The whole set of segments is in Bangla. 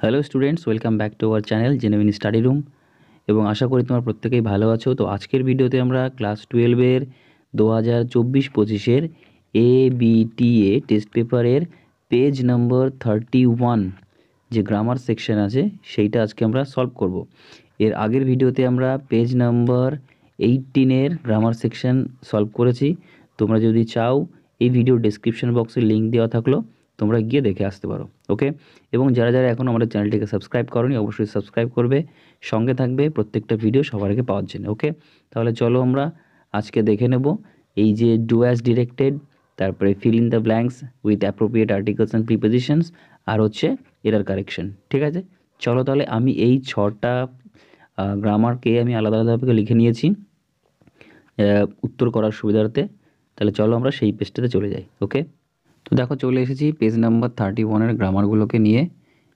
Hello students, welcome back to our channel genuine study room. এবং আশা করি তোমরা প্রত্যেকেই ভালো আছো। তো আজকের ভিডিওতে আমরা ক্লাস 12-এর 2024-25-এর ABTA টেস্ট পেপারের পেজ নাম্বার 31 যে গ্রামার সেকশন আছে সেইটা আজকে আমরা সলভ করব। এর আগের ভিডিওতে আমরা পেজ নাম্বার 18-এর গ্রামার সেকশন সলভ করেছি। তোমরা যদি চাও এই ভিডিও ডেসক্রিপশন বক্সে লিঙ্ক দেওয়া থাকলো, তোমরা গিয়ে দেখে আসতে পারো। ওকে, এবং যারা যারা এখন আমাদের চ্যানেলটিকে সাবস্ক্রাইব করোনি অবশ্যই সাবস্ক্রাইব করবে, সঙ্গে থাকবে প্রত্যেকটা ভিডিও সবার আগে পাওয়ার জন্য। ওকে, তাহলে চলো আমরা আজকে দেখে নেব এই যে ডু অ্যাজ ডিরেক্টেড, তারপরে fill in the blanks with appropriate articles and prepositions, আর হচ্ছে এরার কারেকশন। ঠিক আছে, চলো তাহলে আমি এই 6টা গ্রামারকে আমি আলাদা আলাদাভাবে লিখে নিয়েছি উত্তর করার সুবিধার্থে। তাহলে চলো আমরা সেই পেজটাতে চলে যাই। ওকে, তো দেখো চলে এসেছি পেজ নাম্বার 31-এর গ্রামারগুলোকে নিয়ে,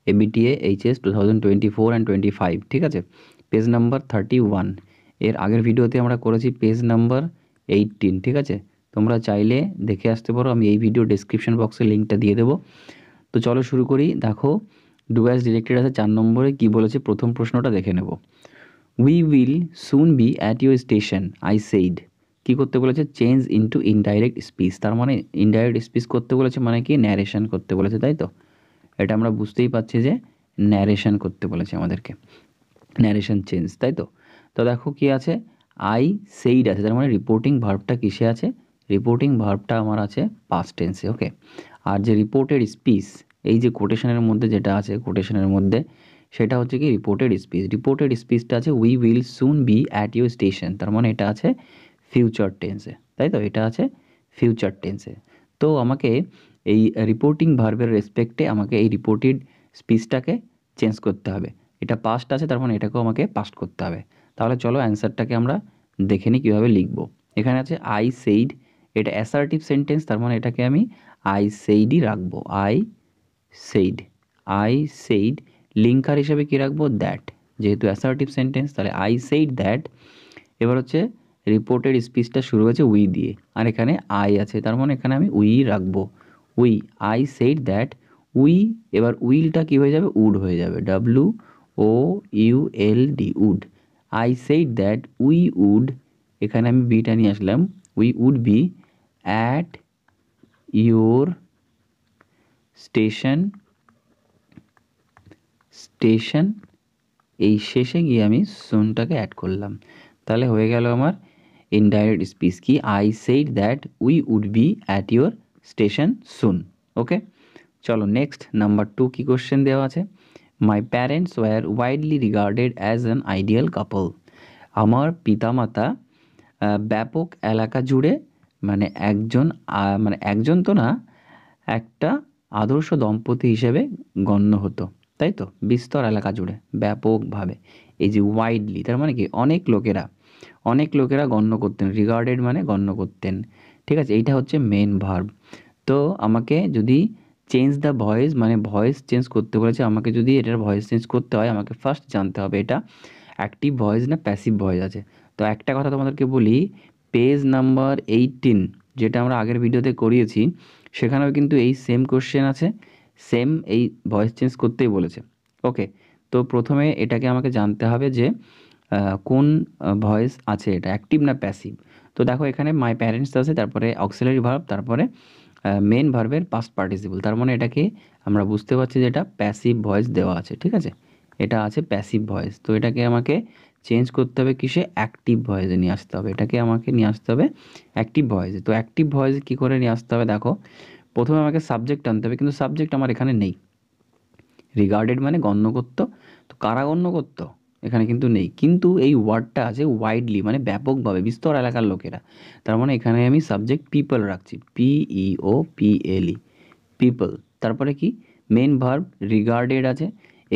ABTA HS 2024 অ্যান্ড 25। ঠিক আছে, পেজ নাম্বার 31 এর আগের ভিডিওতে আমরা করেছি পেজ নাম্বার 18। ঠিক আছে, তোমরা চাইলে দেখে আসতে পারো, আমি এই ভিডিও ডেসক্রিপশন বক্সে লিঙ্কটা দিয়ে দেবো। তো চলো শুরু করি। দেখো ডু অ্যাজ ডিরেক্টেড আছে 4 নম্বরে, কি বলেছে প্রথম প্রশ্নটা দেখে নেব। We will soon be at your station I said. কী করতে বলেছে? Change into indirect speech. তার মানে ইনডাইরেক্ট স্পিচ করতে বলেছে, মানে কি ন্যারেশন করতে বলেছে, তাই তো? এটা আমরা বুঝতেই পারছি যে ন্যারেশন করতে বলেছে আমাদেরকে, ন্যারেশন চেঞ্জ, তাই তো? তো দেখো কি আছে, আই সেইড আছে, তার মানে রিপোর্টিং ভার্বটা কিসে আছে? রিপোর্টিং ভার্বটা আমার আছে পাস্ট টেন্সে। ওকে, আর যে রিপোর্টেড স্পিচ, এই যে কোটেশনের মধ্যে যেটা আছে, কোটেশনের মধ্যে সেটা হচ্ছে কি রিপোর্টেড স্পিচ। রিপোর্টেড স্পিচটা আছে we will soon be at your station, তার মানে এটা আছে ফিউচার টেন্সে, তাই তো? এটা আছে ফিউচার টেন্সে। তো আমাকে এই রিপোর্টিং ভার্বের রেসপেক্টে আমাকে এই রিপোর্টেড স্পিচটাকে চেঞ্জ করতে হবে। এটা পাস্ট আছে, তার মানে এটাকেও আমাকে পাস্ট করতে হবে। তাহলে চলো অ্যান্সারটাকে আমরা দেখে নিই কীভাবে লিখবো। এখানে আছে আই সেইড, এটা অ্যাসার্টিভ সেন্টেন্স, তার মানে এটাকে আমি আই সেইডই রাখবো। I said, I said. Linker হিসেবে কী রাখবো? দ্যাট, যেহেতু অ্যাসার্টিভ সেন্টেন্স তাহলে আই সেইড দ্যাট। এবার হচ্ছে রিপোর্টেড স্পিচটা শুরু হয়েছে উই দিয়ে, আর এখানে আই আছে, তার মানে এখানে আমি উই রাখবো। We, I said that we. এবার উইলটা কী হয়ে যাবে? উড হয়ে যাবে, WOULD, would. I said that we would, এখানে আমি বিটা নিয়ে আসলাম, we would be at your station. Station, এই শেষে গিয়ে আমি সুনটাকে অ্যাড করলাম, তাহলে হয়ে গেল আমার ইনডাইরেক্ট স্পিচ কি? I said that we would be at your station soon. Okay, চলো নেক্সট নাম্বার 2 কি কোশ্চেন দেওয়া আছে। My parents were widely regarded as an ideal couple. আমার পিতামাতা ব্যাপক এলাকা জুড়ে, মানে একজন তো না, একটা আদর্শ দম্পতি হিসেবে গণ্য হতো, তাই তো? বিস্তর এলাকা জুড়ে, ব্যাপকভাবে। এই যে ওয়াইডলি, তার মানে কি অনেক লোকেরা গণ্য করতেন। রিগার্ডেড মানে গণ্য করতেন। ঠিক আছে, এইটা হচ্ছে মেন ভার্ব। তো আমাকে যদি চেঞ্জ দ্য ভয়েস, মানে ভয়েস চেঞ্জ করতে বলেছে, আমাকে যদি এটার ভয়েস চেঞ্জ করতে হয় আমাকে ফার্স্ট জানতে হবে এটা অ্যাক্টিভ ভয়েস না প্যাসিভ ভয়েস আছে। তো একটা কথা তোমাদেরকে বলি, পেজ নাম্বার 18 যেটা আমরা আগের ভিডিওতে করিয়েছি, সেখানেও কিন্তু এই সেম কোশ্চেন আছে, সেম এই ভয়েস চেঞ্জ করতেই বলেছে। ওকে, তো প্রথমে এটাকে আমাকে জানতে হবে যে কোন ভয়েস আছে, এটা অ্যাক্টিভ না প্যাসিভ। তো দেখো এখানে মাই প্যারেন্টস আছে, তারপরে অক্সিলারি ভার্ব, তারপরে মেন ভার্বের পাস্ট পার্টিসিপল, তার মানে এটাকে আমরা বুঝতে পারছি যে এটা প্যাসিভ ভয়েস দেওয়া আছে। ঠিক আছে, এটা আছে প্যাসিভ ভয়েস, তো এটাকে আমাকে চেঞ্জ করতে হবে কিসে? অ্যাক্টিভ ভয়েসে নিয়ে আসতে হবে। এটাকে আমাকে নিয়ে আসতে হবে অ্যাক্টিভ ভয়েসে। তো অ্যাক্টিভ ভয়েসে কী করে নিয়ে আসতে হবে? দেখো প্রথমে আমাকে সাবজেক্ট আনতে হবে, কিন্তু সাবজেক্ট আমার এখানে নেই। রিগার্ডেড মানে গণ্য করতো, তো কারা গণ্য করতো এখানে কিন্তু নেই, কিন্তু এই ওয়ার্ডটা আছে ওয়াইডলি, মানে ব্যাপকভাবে, বিস্তর এলাকার লোকেরা, তার মানে এখানে আমি সাবজেক্ট পিপল রাখছি, PEOPLE, পিপল। তারপরে কি? মেন ভার্ব রিগার্ডেড আছে,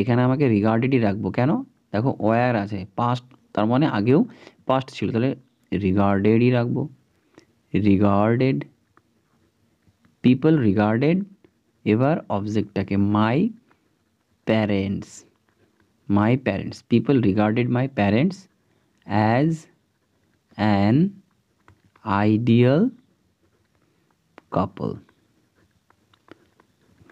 এখানে আমাকে রিগার্ডেডই রাখবো। কেন? দেখো ওয়্যার আছে পাস্ট, তার মানে আগেও পাস্ট ছিল, তাহলে রিগার্ডেডই রাখবো। Regarded, people regarded. এবার অবজেক্টটাকে my parents, my parents, people regarded my parents as an ideal couple।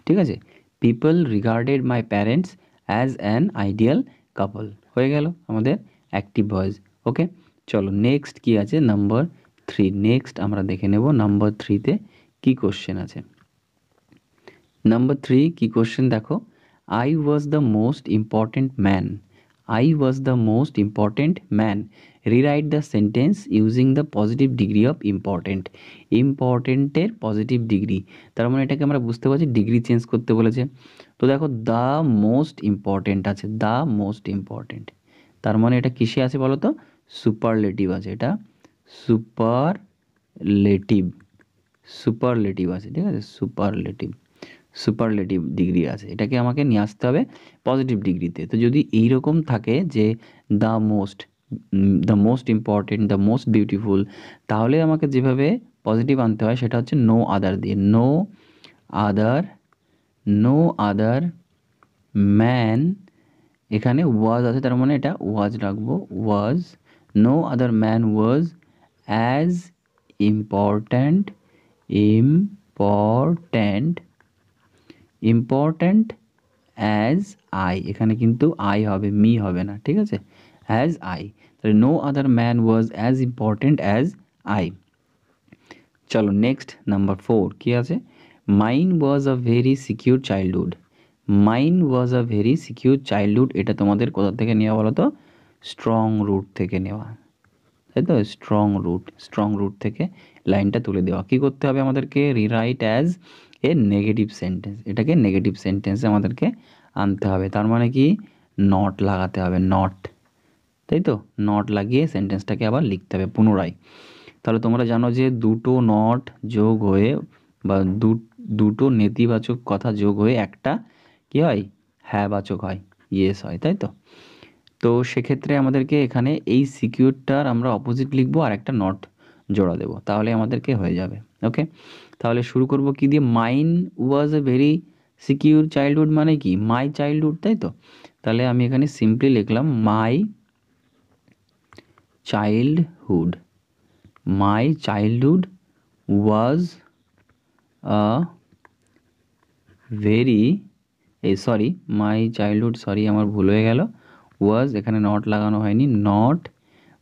ঠিক আছে, people regarded my parents as an ideal কাপল। হয়ে গেল আমাদের অ্যাক্টিভ ভয়েস। ওকে, চলো নেক্সট কি আছে, নাম্বার 3। নেক্সট আমরা দেখে নেব নাম্বার 3তে কি কোশ্চেন আছে। নাম্বার 3 কি কোশ্চেন দেখো, I was the most important man. I was the most important man, rewrite the sentence using the positive degree of important. ইম্পর্ট্যান্টের পজিটিভ ডিগ্রি, তার মানে এটাকে আমরা বুঝতে পারছি ডিগ্রি চেঞ্জ করতে বলেছে। তো দেখো দ্য মোস্ট ইম্পর্ট্যান্ট আছে, দ্য মোস্ট ইম্পর্ট্যান্ট, তার মানে এটা কিসে আছে বলো তো, সুপারলেটিভ আছে, এটা সুপারলেটিভ, সুপারলেটিভ আছে, ঠিক আছে, সুপারলেটিভ, সুপারলেটিভ ডিগ্রি আছে, এটাকে আমাকে নিয়ে আসতে হবে পজিটিভ ডিগ্রিতে। তো যদি এইরকম থাকে যে the most important, the most beautiful, তাহলে আমাকে যেভাবে পজিটিভ আনতে হয় সেটা হচ্ছে নো আদার দিয়ে, no other, no other man, এখানে ওয়াজ আছে তার মানে এটা ওয়াজ রাখবো, was, no other man was as important, important, important as I, এখানে কিন্তু আই হবে, মি হবে না, ঠিক আছে, অ্যাজ আই, তাহলে no other man was as important as I. চলো নেক্সট নাম্বার 4 কি আছে, mine was a very secure childhood. Mine was a very secure childhood, এটা তোমাদের কোথা থেকে নেওয়া বলো তো, স্ট্রং রুট থেকে নেওয়া, তাই তো, স্ট্রং রুট, স্ট্রং রুট থেকে লাইনটা তুলে দেওয়া। কী করতে হবে আমাদেরকে, rewrite as a negative sentence, এটাকে নেগেটিভ সেন্টেন্সে আমাদেরকে আনতে হবে, তার মানে কি নট লাগাতে হবে, নট, তাই তো, নট লাগিয়ে সেন্টেন্সটাকে আবার লিখতে হবে পুনরায়। তাহলে তোমরা জানো যে দুটো নট যোগ হয়ে বা দুটো নেতিবাচক কথা যোগ হয়ে একটা কী হয়, হ্যাঁ বাচক হয়, ইয়েস হয়, তাই তো। তো সেক্ষেত্রে আমাদেরকে এখানে এই সিকিউরটার আমরা অপোজিট লিখবো আর একটা নট জোড়া দেবো, তাহলে আমাদেরকে হয়ে যাবে। ওকে, তাহলে শুরু করব কি দিয়ে, mine was a very secure childhood মানে কি, মাই চাইল্ডহুড, তাই তো। তাহলে আমি এখানে সিম্পলি লিখলাম my childhood, my childhood was a very, sorry my childhood, sorry আমার ভুল হয়ে গেল, ওয়াজ এখানে নট লাগানো হয়নি, not,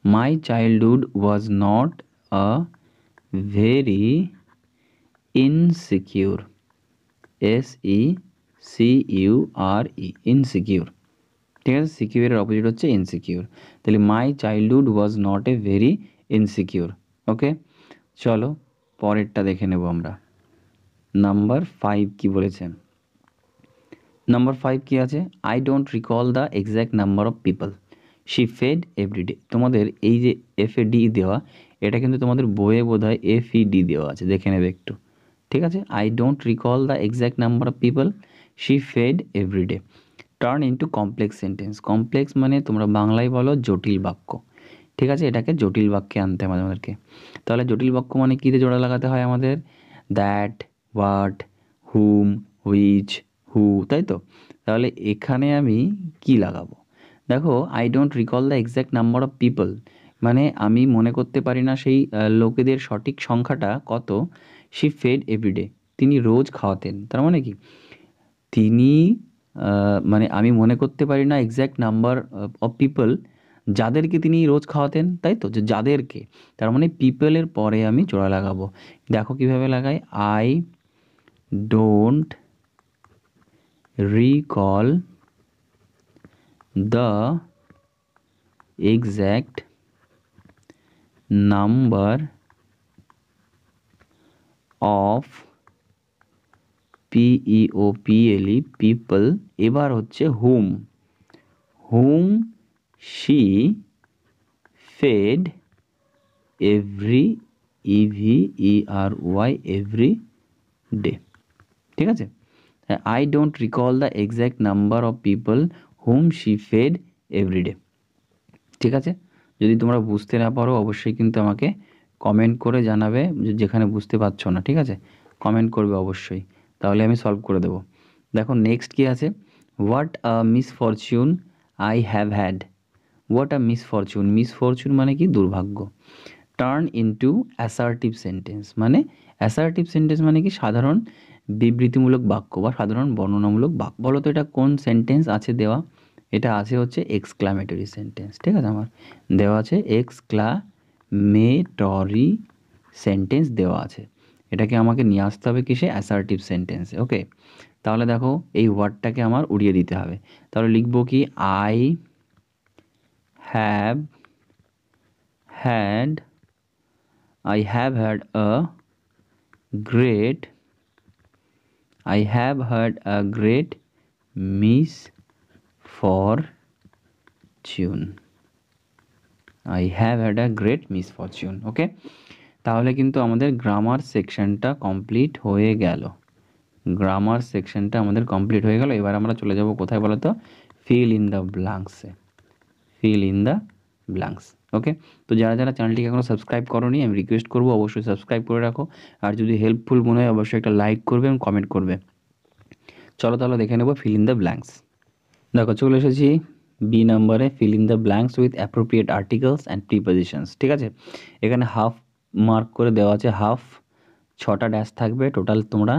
my childhood was not a very insecure, SECURE, insecure, ঠিক আছে, সিকিউরের অপোজিট হচ্ছে ইনসিকিউর, তাহলে my childhood was not a very insecure. Okay, চলো পরেরটা দেখে নেব আমরা। নাম্বার 5 কি বলেছে, নাম্বার 5 কি আছে, I don't recall the exact number of people she fed everyday. তোমাদের এই যে FAD দেওয়া, এটা কিন্তু তোমাদের বইয়ে বোধহয় FED দেওয়া আছে, দেখে নেবে একটু, ঠিক আছে। I don't recall the exact number of people she fed everyday, turn into complex sentence. Complex মানে তোমরা বাংলায় বলো জটিল বাক্য, ঠিক আছে, এটাকে জটিল বাক্যে আনতে হবে আমাদেরকে। তাহলে জটিল বাক্য মানে কী দিয়ে জোড়া লাগাতে হয় আমাদের, দ্যাট, হোয়াট, হুম, হুইচ, হু, তাই তো। তাহলে এখানে আমি কি লাগাবো, দেখো I don't recall the exact number of people মানে আমি মনে করতে পারি না সেই লোকেদের সঠিক সংখ্যাটা কত, শি ফেড এভরিডে, তিনি রোজ খাওয়াতেন, তার মানে কি তিনি, মানে আমি মনে করতে পারি না এক্স্যাক্ট নাম্বার অফ পিপল, যাদেরকে তিনি রোজ খাওয়াতেন, তাই তো, যে যাদেরকে, তার মানে পিপলের পরে আমি জোড়া লাগাবো। দেখো কিভাবে লাগাই, I don't recall the exact number of PEOPLE people, এবার হচ্ছে hmm, hmm she fed every, EVERY every day, ঠিক আছে। I don't recall the exact number of people hmm she fed every day, ঠিক আছে। যদি তোমরা বুঝতে না পারো অবশ্যই কিন্তু আমাকে কমেন্ট করে জানাবে, যেখানে বুঝতে পারছো না, ঠিক আছে, কমেন্ট করবে অবশ্যই, তাহলে আমি সলভ করে দেবো। দেখো নেক্সট কি আছে, what a misfortune I have had, what a misfortune, misfortune মানে কি দুর্ভাগ্য, টার্ন ইন্টু অ্যাসার্টিভ সেন্টেন্স, মানে অ্যাসার্টিভ সেন্টেন্স মানে কি সাধারণ বিবৃতিমূলক বাক্য বা সাধারণ বর্ণনামূলক বাক্য। বলো তো এটা কোন সেন্টেন্স আছে দেওয়া? এটা আছে হচ্ছে এক্সক্লামেটরি সেন্টেন্স। ঠিক আছে, আমার দেওয়া আছে এক্সক্লামেটরি সেন্টেন্স দেওয়া আছে। এটাকে আমাকে নিয়ে আসতে হবে কিসে? অ্যাসার্টিভ সেন্টেন্সে। ওকে, তাহলে দেখো এই ওয়ার্ডটাকে আমার উড়িয়ে দিতে হবে। তাহলে লিখবো কি? I have had I have had a great misfortune. I have had a great misfortune. ওকে, তাহলে কিন্তু আমাদের গ্রামার সেকশনটা কমপ্লিট হয়ে গেল। গ্রামার সেকশনটা আমাদের কমপ্লিট হয়ে গেল। এবার আমরা চলে যাব কোথায় বলো তো? ফিল ইন দ্য ব্ল্যাঙ্কসে। Fill in the blanks. Okay, তো যারা যারা চ্যানেলটিকে এখনও সাবস্ক্রাইব করোনি, আমি রিকোয়েস্ট করবো অবশ্যই সাবস্ক্রাইব করে রাখো। আর যদি হেল্পফুল মনে হয় অবশ্যই একটা লাইক করবে এবং কমেন্ট করবে। চলো তাহলে দেখে নেবো ফিল ইন দ্য ব্ল্যাঙ্কস। দেখো চলে এসেছি বি নাম্বারে, feel in the blanks with appropriate articles and prepositions. ঠিক আছে, এখানে হাফ মার্ক করে দেওয়া আছে, হাফ 6টা ড্যাশ থাকবে, টোটাল তোমরা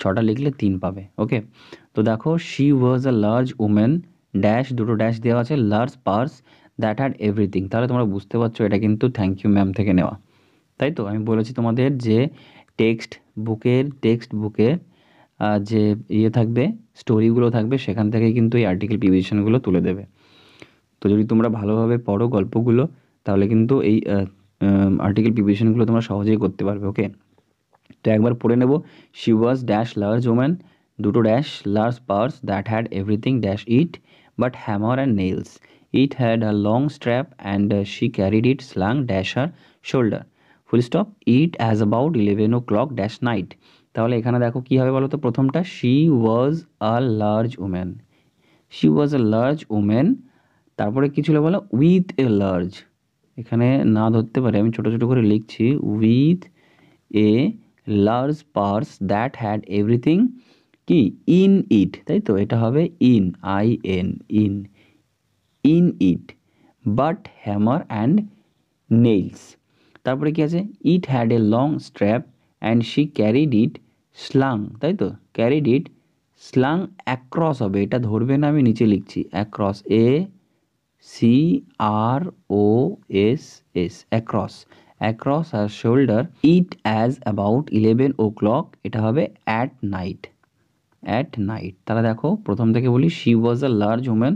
6টা লিখলে 3 পাবে। ওকে, তো দেখো she was a large women dash, দুটো ড্যাশ দেওয়া আছে, large purse that had everything. তাহলে তোমরা বুঝতে পারছো এটা কিন্তু থ্যাংক ইউ ম্যাম থেকে নেওয়া। তাই তো আমি বলেছি তোমাদের যে টেক্সট বুকের যে ইয়ে থাকবে, স্টোরিগুলো থাকবে, সেখান থেকে কিন্তু এই আর্টিকেল প্রিপোজিশনগুলো তুলে দেবে। তো যদি তোমরা ভালোভাবে পড়ো গল্পগুলো, তাহলে কিন্তু এই আর্টিকেল প্রিপোজিশনগুলো তোমরা সহজেই করতে পারবে। ওকে, তো একবার পড়ে নেব। She was dash large woman, দুটো dash, large purse that had everything dash it but hammer and nails. It had a long strap and she carried it slung dash her shoulder. Full stop. It as about 11 o'clock dash night. তাহলে এখানে দেখো কী হবে বলো তো? প্রথমটা she was a large woman, she was a large woman, তারপরে কী ছিল বলো? উইথ এ লার্জ, এখানে না ধরতে পারে, আমি ছোটো ছোটো করে লিখছি, with a large purse that had everything কি? In it. তাই তো, এটা হবে in, IN, in it, but hammer and nails. তারপরে কি আছে? It had a long strap and she carried it slung. তাই তো, ক্যারিড ইট স্লাং অ্যাক্রস হবে, এটা ধরবে না, আমি নিচে লিখছি অ্যাক্রস, ACROSS, অ্যাক্রস আর shoulder. It as about 11 o'clock, এটা হবে অ্যাট নাইট, তাহলে দেখো প্রথম থেকে বলি, she was a large woman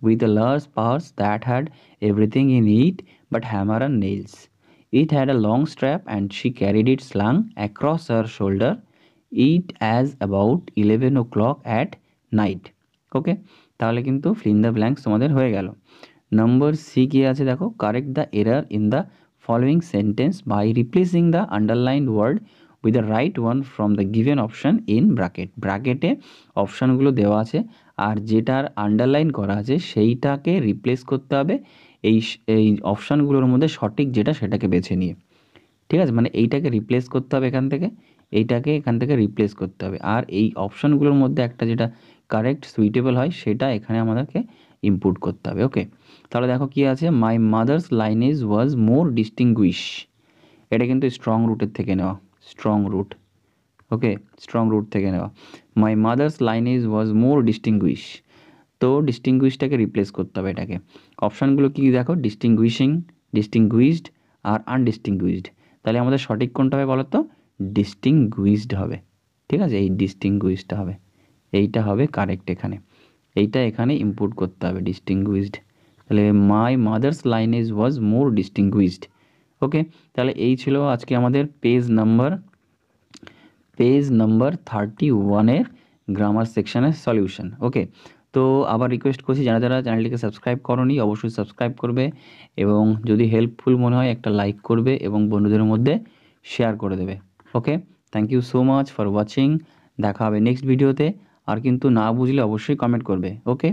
with a large purse that had everything in it but hammer and nails. It had a long strap and she carried it slung across her shoulder. It as about 11 o'clock at night. Okay, তাহলে কিন্তু ফিল ইন দ্য ব্ল্যাঙ্কস তোমাদের হয়ে গেল। নম্বর সি কি আছে দেখো? Correct the error in the following sentence by replacing the underlined word with the right one from the given option in bracket. ব্র্যাকেটে অপশানগুলো দেওয়া আছে, আর যেটার আন্ডারলাইন করা আছে সেইটাকে রিপ্লেস করতে হবে এই অপশানগুলোর মধ্যে সঠিক যেটা সেটাকে বেছে নিয়ে। ঠিক আছে, মানে এইটাকে রিপ্লেস করতে হবে এখান থেকে, এইটাকে এখান থেকে রিপ্লেস করতে হবে, আর এই অপশানগুলোর মধ্যে একটা যেটা কারেক্ট সুইটেবল হয় সেটা এখানে আমাদেরকে ইনপুট করতে হবে। ওকে, তাহলে দেখো কি আছে? My mother's lineage was more distinguish. এটা কিন্তু স্ট্রং রুটের থেকে নেওয়া, strong root. Okay, strong root থেকে নেওয়া। My mother's lineage was more distinguish, তো ডিস্টিংগুইশটাকে রিপ্লেস করতে হবে এটাকে। অপশানগুলো কী দেখো? ডিস্টিংগুইশিং, ডিস্টিংগুইশড আর আনডিস্টিংগুইশড। তাহলে আমাদের সঠিক কোনটা হবে বলো তো? ডিস্টিংগুইশড হবে। ঠিক আছে, এই ডিস্টিংগুইশডটা হবে, এইটা হবে কারেক্ট এখানে, এইটা এখানে ইনপুট করতে হবে, ডিস্টিংগুইশড। তাহলে my mother's lineage was more distinguished. Okay, তাহলে এই ছিল আজকে আমাদের পেজ নাম্বার 31-এর গ্রামার সেকশনের সলিউশন। ওকে, তো আবার রিকোয়েস্ট করছি যারা যারা চ্যানেলটিকে সাবস্ক্রাইব করোনি অবশ্যই সাবস্ক্রাইব করবে, এবং যদি হেল্পফুল মনে হয় একটা লাইক করবে এবং বন্ধুদের মধ্যে শেয়ার করে দেবে। Okay, thank you so much for watching. দেখা হবে নেক্সট ভিডিওতে। আর কিন্তু না বুঝলে অবশ্যই কমেন্ট করবে। ওকে।